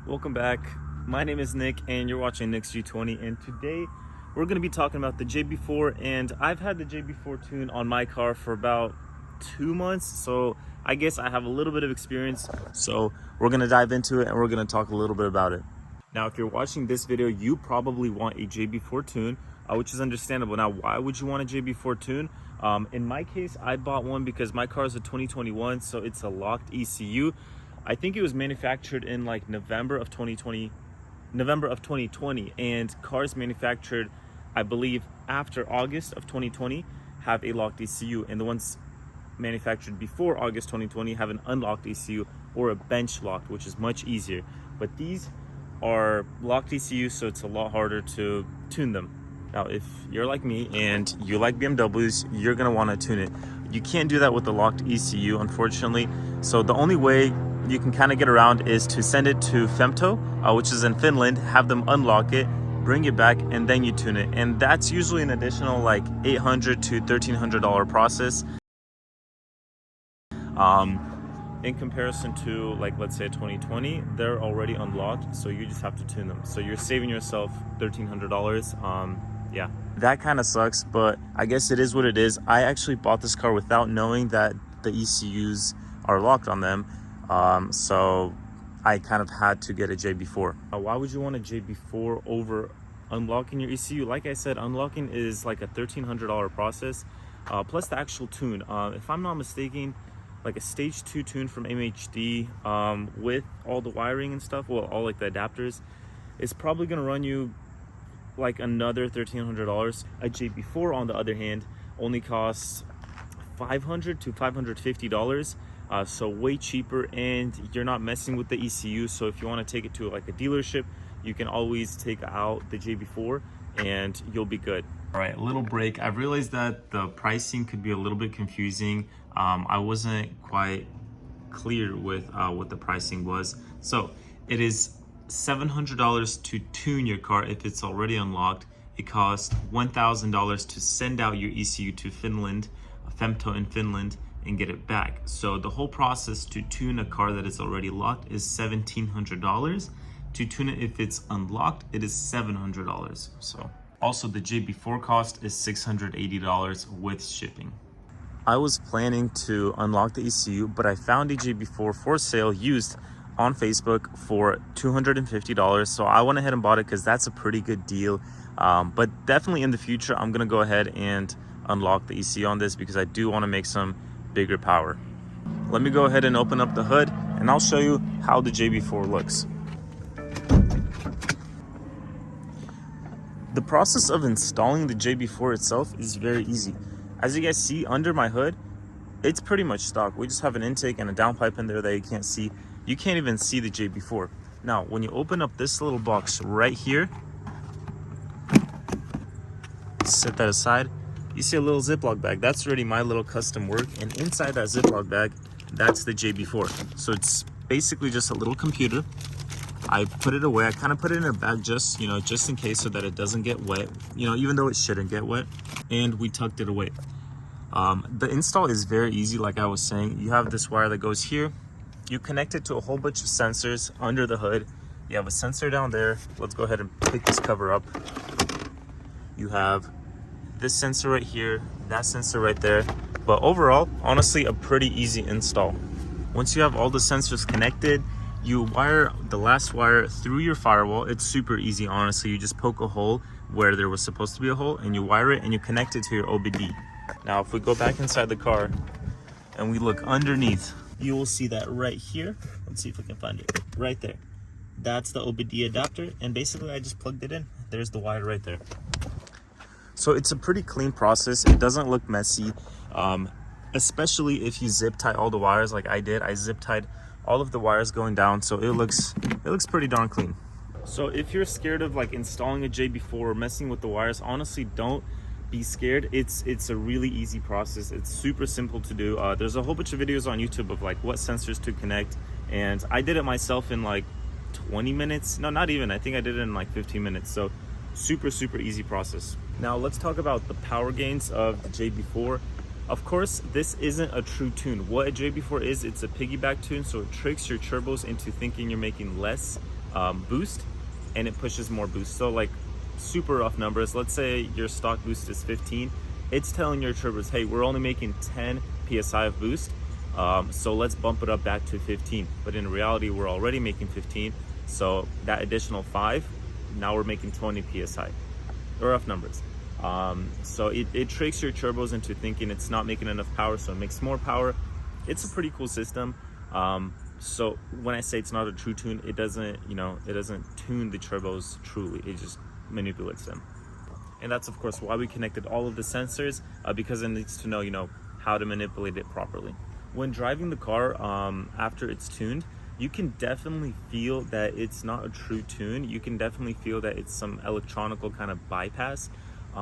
Welcome back. My name is Nick and you're watching Nick's G20, and today we're going to be talking about the JB4. And I've had the JB4 Tune on my car for about 2 months, so I guess I have a little bit of experience. So we're going to dive into it and we're going to talk a little bit about it. Now, if you're watching this video, you probably want a JB4 Tune, which is understandable. Now, why would you want a JB4 Tune? In my case, I bought one because my car is a 2021, so it's a locked ECU. I think it was manufactured in like November of 2020, and cars manufactured, I believe, after August of 2020 have a locked ECU, and the ones manufactured before August 2020 have an unlocked ECU or a bench locked, which is much easier. But these are locked ECUs, so it's a lot harder to tune them. Now, if you're like me and you like BMWs, you're gonna want to tune it. You can't do that with the locked ECU, unfortunately. So the only way you can kind of get around is to send it to Femto, which is in Finland, have them unlock it, bring it back, and then you tune it. And that's usually an additional like $800 to $1,300 process. In comparison to, like, let's say 2020, they're already unlocked, so you just have to tune them. So you're saving yourself $1,300. Yeah, that kind of sucks, but I guess it is what it is. I actually bought this car without knowing that the ECUs are locked on them. So I kind of had to get a JB4. Why would you want a JB4 over unlocking your ECU? Like I said, unlocking is like a $1,300 process, plus the actual tune. If I'm not mistaken, like a stage 2 tune from MHD, with all the wiring and stuff, well, all like the adapters, is probably gonna run you like another $1,300. A JB4, on the other hand, only costs $500 to $550. So way cheaper, and you're not messing with the ECU. So if you want to take it to like a dealership, you can always take out the JB4 and you'll be good. All right, a little break. I've realized that the pricing could be a little bit confusing. I wasn't quite clear with what the pricing was. So it is $700 to tune your car if it's already unlocked. It costs $1,000 to send out your ECU to Finland, Femto in Finland, and get it back. So the whole process to tune a car that is already locked is $1,700. To tune it if it's unlocked, it is $700. So also the JB4 cost is $680 with shipping. I was planning to unlock the ECU, but I found a JB4 for sale used on Facebook for $250. So I went ahead and bought it because that's a pretty good deal. But definitely in the future, I'm gonna go ahead and unlock the ECU on this because I do want to make some bigger power. Let me go ahead and open up the hood and I'll show you how the JB4 looks. The process of installing the JB4 itself is very easy. As you guys see under my hood, it's pretty much stock. We just have an intake and a downpipe in there that you can't see. You can't even see the JB4. Now, when you open up this little box right here, set that aside, you see a little Ziploc bag. That's already my little custom work. And inside that Ziploc bag, that's the JB4. So it's basically just a little computer. I put it away. I kind of put it in a bag just in case, so that it doesn't get wet, even though it shouldn't get wet. And we tucked it away. The install is very easy. Like I was saying, you have this wire that goes here. You connect it to a whole bunch of sensors under the hood. You have a sensor down there. Let's go ahead and pick this cover up. You have this sensor right here, that sensor right there. But overall, honestly, a pretty easy install. Once you have all the sensors connected, you wire the last wire through your firewall. It's super easy, honestly. You just poke a hole where there was supposed to be a hole and you wire it and you connect it to your OBD. Now, if we go back inside the car and we look underneath, you will see that right here. Let's see if we can find it. Right there. That's the OBD adapter, and basically I just plugged it in. There's the wire right there. So it's a pretty clean process. It doesn't look messy, especially if you zip tie all the wires like I did. I zip tied all of the wires going down, so it looks pretty darn clean. So if you're scared of like installing a JB4 or messing with the wires, honestly, don't be scared. It's a really easy process. It's super simple to do. There's a whole bunch of videos on YouTube of like what sensors to connect, and I did it myself in like 20 minutes. No, not even. I think I did it in like 15 minutes. So super easy process. Now let's talk about the power gains of the JB4. Of course, this isn't a true tune. What a JB4 is, it's a piggyback tune, so it tricks your turbos into thinking you're making less boost, and it pushes more boost. So like super rough numbers, let's say your stock boost is 15, it's telling your turbos, hey, we're only making 10 psi of boost, so let's bump it up back to 15. But in reality, we're already making 15, so that additional 5, now we're making 20 psi. Rough numbers. So it tricks your turbos into thinking it's not making enough power, so it makes more power. It's a pretty cool system. So when I say it's not a true tune, it doesn't, it doesn't tune the turbos truly, it just manipulates them. And that's of course why we connected all of the sensors, because it needs to know, how to manipulate it properly. When driving the car, after it's tuned, you can definitely feel that it's not a true tune. You can definitely feel that it's some electronical kind of bypass.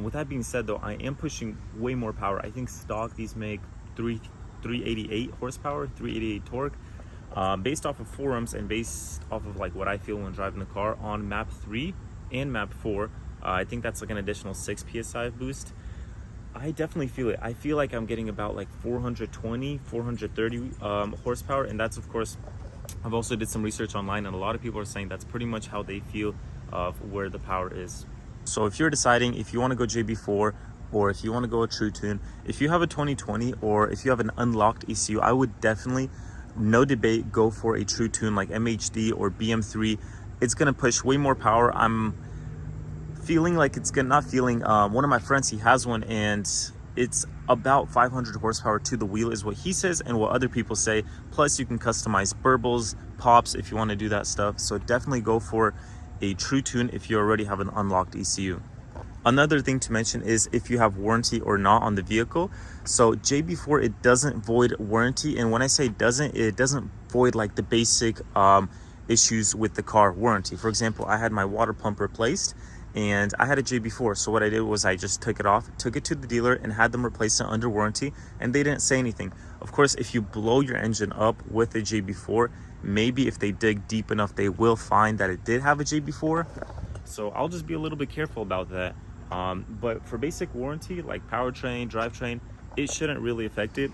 With that being said though, I am pushing way more power. I think stock these make 388 horsepower, 388 torque. Based off of forums and based off of like what I feel when driving the car on map 3 and map 4, I think that's like an additional 6 psi of boost. I definitely feel it. I feel like I'm getting about like 420, 430 horsepower, and that's of course, I've also did some research online, and a lot of people are saying that's pretty much how they feel of where the power is. So if you're deciding if you want to go JB4 or if you want to go a true tune, if you have a 2020 or if you have an unlocked ECU, I would definitely, no debate, go for a true tune like MHD or BM3. It's going to push way more power. I'm feeling like it's gonna, not feeling, one of my friends, he has one, and it's about 500 horsepower to the wheel is what he says and what other people say. Plus you can customize burbles, pops if you want to do that stuff. So definitely go for a true tune if you already have an unlocked ECU. Another thing to mention is if you have warranty or not on the vehicle. So JB4, it doesn't void warranty, and when I say doesn't, it doesn't void like the basic issues with the car warranty. For example, I had my water pump replaced and I had a JB4, so what I did was I just took it off, took it to the dealer and had them replace it under warranty, and they didn't say anything. Of course, if you blow your engine up with a JB4, maybe if they dig deep enough, they will find that it did have a JB4. So I'll just be a little bit careful about that. But for basic warranty, like powertrain, drivetrain, it shouldn't really affect it,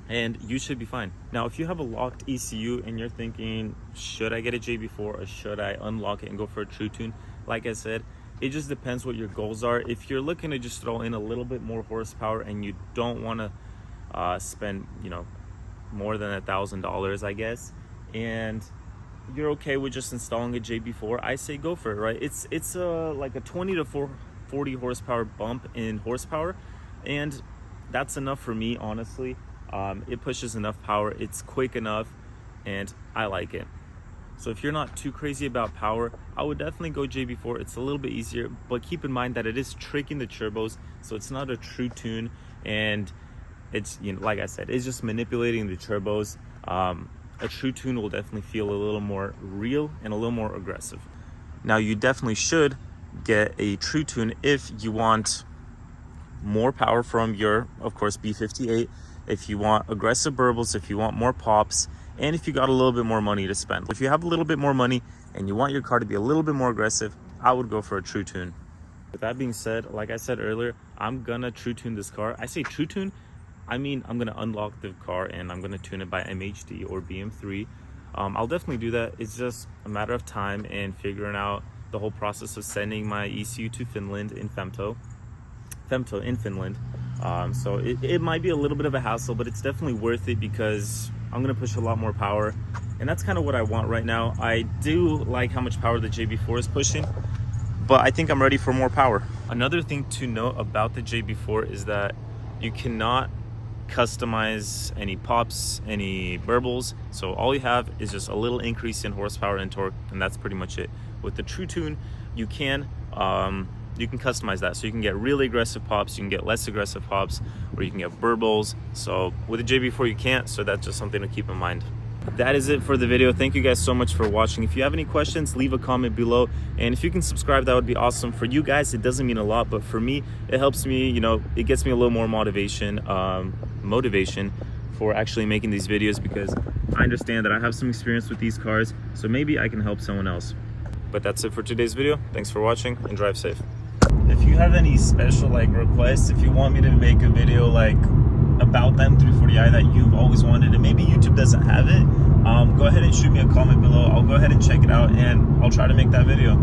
and you should be fine. Now, if you have a locked ECU and you're thinking, should I get a JB4 or should I unlock it and go for a true tune? Like I said, it just depends what your goals are. If you're looking to just throw in a little bit more horsepower and you don't want to spend, more than $1,000, I guess, and you're okay with just installing a JB4, I say go for it, right? It's like a 20 to 40 horsepower bump in horsepower, and that's enough for me, honestly. It pushes enough power, it's quick enough, and I like it. So if you're not too crazy about power, I would definitely go JB4. It's a little bit easier, but keep in mind that it is tricking the turbos, so it's not a true tune, and it's, like I said, it's just manipulating the turbos. A true tune will definitely feel a little more real and a little more aggressive. Now, you definitely should get a true tune if you want more power from your, of course, B58, if you want aggressive burbles, if you want more pops, and if you got a little bit more money to spend. If you have a little bit more money and you want your car to be a little bit more aggressive, I would go for a true tune. With that being said, like I said earlier, I'm gonna true tune this car. I say true tune, I mean I'm gonna unlock the car and I'm gonna tune it by MHD or BM3. I'll definitely do that. It's just a matter of time and figuring out the whole process of sending my ECU to Finland in Femto in Finland. So it might be a little bit of a hassle, but it's definitely worth it because I'm gonna push a lot more power, and that's kind of what I want right now. I do like how much power the JB4 is pushing, but I think I'm ready for more power. Another thing to note about the JB4 is that you cannot customize any pops, any burbles, so all you have is just a little increase in horsepower and torque, and that's pretty much it. With the true tune, you can customize that, so you can get really aggressive pops, you can get less aggressive pops, or you can get burbles. So with the JB4 you can't, so that's just something to keep in mind. That is it for the video. Thank you guys so much for watching. If you have any questions, leave a comment below, and if you can subscribe, that would be awesome. For you guys, it doesn't mean a lot, but for me, it helps me, it gets me a little more motivation for actually making these videos, because I understand that I have some experience with these cars, so maybe I can help someone else. But that's it for today's video. Thanks for watching, and drive safe. If you have any special requests, if you want me to make a video about them 340i that you've always wanted and maybe YouTube doesn't have it, go ahead and shoot me a comment below. I'll go ahead and check it out and I'll try to make that video.